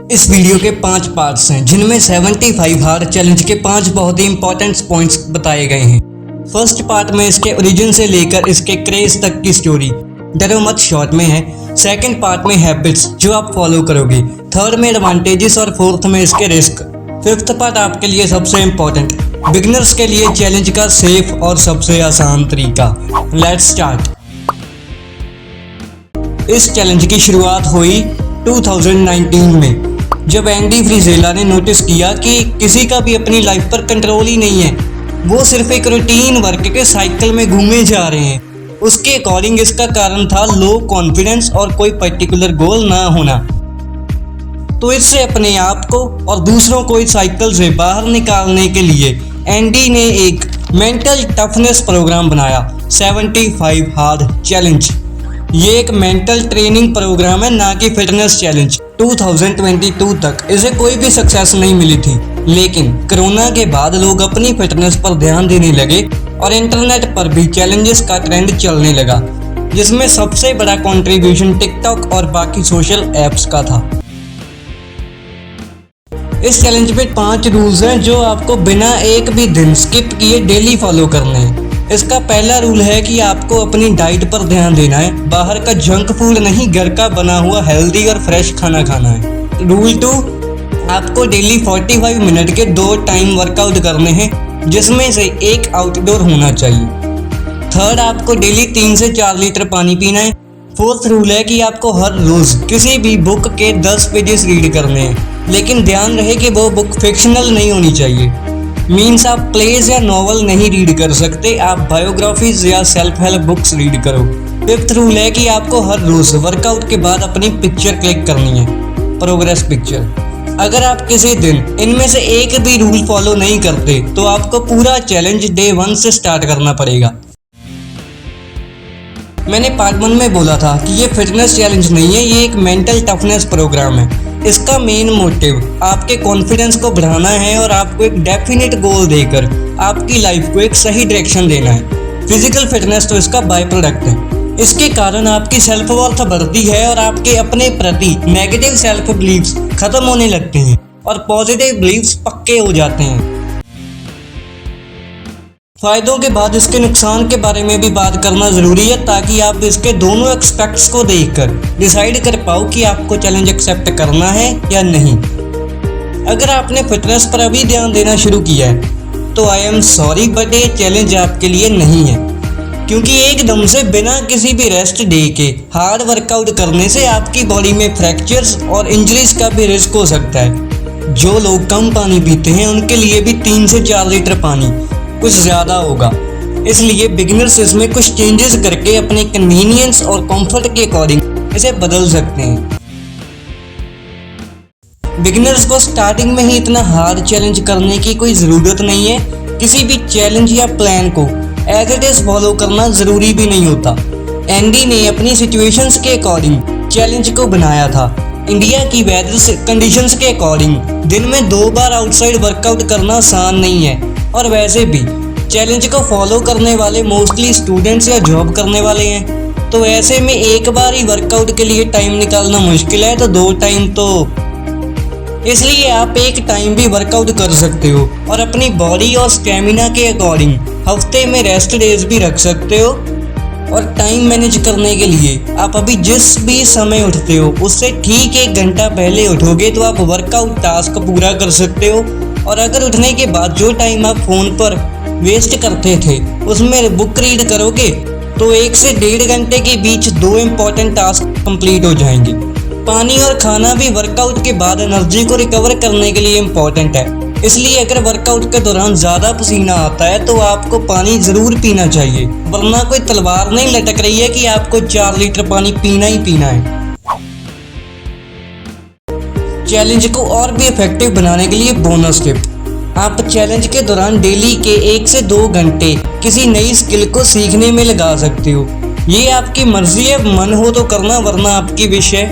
इस वीडियो के 5 पार्ट्स हैं जिनमें 75 हार्ड चैलेंज के 5 बहुत ही इंपॉर्टेंट पॉइंट्स बताए गए हैं। फर्स्ट पार्ट में इसके ओरिजिन से लेकर इसके क्रेज तक की स्टोरी डरो मत शॉर्ट में है। सेकंड पार्ट में हैबिट्स जो आप फॉलो करोगे, थर्ड में एडवांटेजेस और फोर्थ में इसके रिस्क। फिफ्थ पार्ट आपके लिए सबसे इम्पोर्टेंट, बिगिनर्स के लिए चैलेंज का सेफ और सबसे आसान तरीका। Let's start. इस चैलेंज की शुरुआत हुई 2019 में जब एंडी फ्रीजेला ने नोटिस किया कि किसी का भी अपनी लाइफ पर कंट्रोल ही नहीं है, वो सिर्फ एक रूटीन वर्क के साइकिल में घूमे जा रहे हैं। उसके अकॉर्डिंग इसका कारण था लो कॉन्फिडेंस और कोई पर्टिकुलर गोल ना होना। तो इससे अपने आप को और दूसरों को इस साइकिल से बाहर निकालने के लिए एंडी ने एक मेंटल टफनेस प्रोग्राम बनाया, 75 हार्ड चैलेंज। ये एक मेंटल ट्रेनिंग प्रोग्राम है, ना कि फिटनेस चैलेंज। 2022 तक इसे कोई भी सक्सेस नहीं मिली थी, लेकिन कोरोना के बाद लोग अपनी फिटनेस पर ध्यान देने लगे और इंटरनेट पर भी चैलेंजेस का ट्रेंड चलने लगा, जिसमें सबसे बड़ा कंट्रीब्यूशन टिकटॉक और बाकी सोशल ऐप्स का था। इस चैलेंज में 5 रूल्स हैं जो आपको बिना एक भी दिन स्किप किए डेली फॉलो करने हैं। इसका पहला रूल है कि आपको अपनी डाइट पर ध्यान देना है। बाहर का जंक फूड नहीं, घर का बना हुआ हेल्दी और फ्रेश खाना खाना है। रूल 2, आपको डेली 45 मिनट के 2 टाइम वर्कआउट करने हैं, जिसमें से एक आउटडोर होना चाहिए। थर्ड, आपको डेली 3 से 4 लीटर पानी पीना है। फोर्थ रूल है कि आपको हर रोज किसी भी बुक के 10 पेजेस रीड करने हैं, लेकिन ध्यान रहे कि वो बुक फिक्शनल नहीं होनी चाहिए। मीन्स आप प्लेज या नॉवल नहीं रीड कर सकते, आप बायोग्राफीज या सेल्फ हेल्प बुक्स रीड करो। फिफ्थ रूल है कि आपको हर रोज वर्कआउट के बाद अपनी पिक्चर क्लिक करनी है, प्रोग्रेस पिक्चर। अगर आप किसी दिन इनमें से एक भी रूल फॉलो नहीं करते तो आपको पूरा चैलेंज डे 1 से स्टार्ट करना पड़ेगा। मैंने पार्ट 1 में बोला था कि ये फिटनेस चैलेंज नहीं है, ये एक मेंटल टफनेस प्रोग्राम है। इसका मेन मोटिव आपके कॉन्फिडेंस को बढ़ाना है और आपको एक डेफिनेट गोल देकर आपकी लाइफ को एक सही डायरेक्शन देना है। फिजिकल फिटनेस तो इसका बाय प्रोडक्ट है। इसके कारण आपकी सेल्फ वर्थ बढ़ती है और आपके अपने प्रति नेगेटिव सेल्फ बिलीव्स खत्म होने लगते हैं और पॉजिटिव बिलीव्स पक्के हो जाते हैं। फायदों के बाद इसके नुकसान के बारे में भी बात करना जरूरी है, ताकि आप इसके दोनों एस्पेक्ट्स को देखकर डिसाइड कर पाओ कि आपको चैलेंज एक्सेप्ट करना है या नहीं। अगर आपने फिटनेस पर अभी ध्यान देना शुरू किया है तो आई एम सॉरी, बट ये चैलेंज आपके लिए नहीं है, क्योंकि एकदम से बिना किसी भी रेस्ट डे के हार्ड वर्कआउट करने से आपकी बॉडी में फ्रैक्चर्स और इंजरीज का भी रिस्क हो सकता है। जो लोग कम पानी पीते हैं उनके लिए भी 3 से 4 लीटर पानी कुछ ज़्यादा होगा, इसलिए बिगिनर्स इसमें कुछ चेंजेस करके अपने कन्वीनियंस और कंफर्ट के अकॉर्डिंग इसे बदल सकते हैं। बिगिनर्स को स्टार्टिंग में ही इतना हार्ड चैलेंज करने की कोई ज़रूरत नहीं है। किसी भी चैलेंज या प्लान को एज इट इज़ फॉलो करना ज़रूरी भी नहीं होता। एंडी ने अपनी सिचुएशंस के अकॉर्डिंग चैलेंज को बनाया था। इंडिया की वेदर कंडीशंस के अकॉर्डिंग दिन में 2 बार आउटसाइड वर्कआउट करना आसान नहीं है, और वैसे भी चैलेंज को फॉलो करने वाले मोस्टली स्टूडेंट्स या जॉब करने वाले हैं, तो ऐसे में एक बार ही वर्कआउट के लिए टाइम निकालना मुश्किल है, तो 2 टाइम तो, इसलिए आप एक टाइम भी वर्कआउट कर सकते हो और अपनी बॉडी और स्टेमिना के अकॉर्डिंग हफ्ते में रेस्ट डेज भी रख सकते हो। और टाइम मैनेज करने के लिए आप अभी जिस भी समय उठते हो उससे ठीक 1 घंटा पहले उठोगे तो आप वर्कआउट टास्क पूरा कर सकते हो। और अगर उठने के बाद जो टाइम आप फ़ोन पर वेस्ट करते थे उसमें बुक रीड करोगे तो 1 से 1.5 घंटे के बीच 2 इम्पॉर्टेंट टास्क कंप्लीट हो जाएंगे। पानी और खाना भी वर्कआउट के बाद एनर्जी को रिकवर करने के लिए इम्पॉर्टेंट है, इसलिए अगर वर्कआउट के दौरान ज़्यादा पसीना आता है तो आपको पानी ज़रूर पीना चाहिए, वरना कोई तलवार नहीं लटक रही है कि आपको 4 लीटर पानी पीना ही पीना है। चैलेंज को और भी इफेक्टिव बनाने के लिए बोनस टिप, आप चैलेंज के दौरान डेली के 1 से 2 घंटे किसी नई स्किल को सीखने में लगा सकते हो। ये आपकी मर्जी है, मन हो तो करना, वरना आपकी विश है।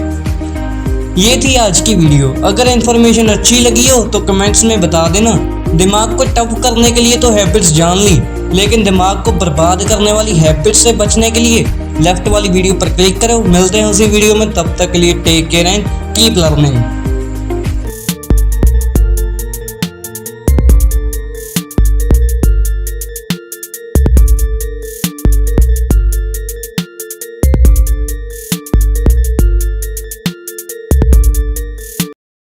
ये थी आज की वीडियो। अगर इन्फॉर्मेशन अच्छी लगी हो तो कमेंट्स में बता देना। दिमाग को टफ करने के लिए तो हैबिट्स जान ली, लेकिन दिमाग को बर्बाद करने वाली हैबिट्स से बचने के लिए लेफ्ट वाली वीडियो पर क्लिक करो। मिलते हैं उसी वीडियो में, तब तक के लिए take care and keep learning.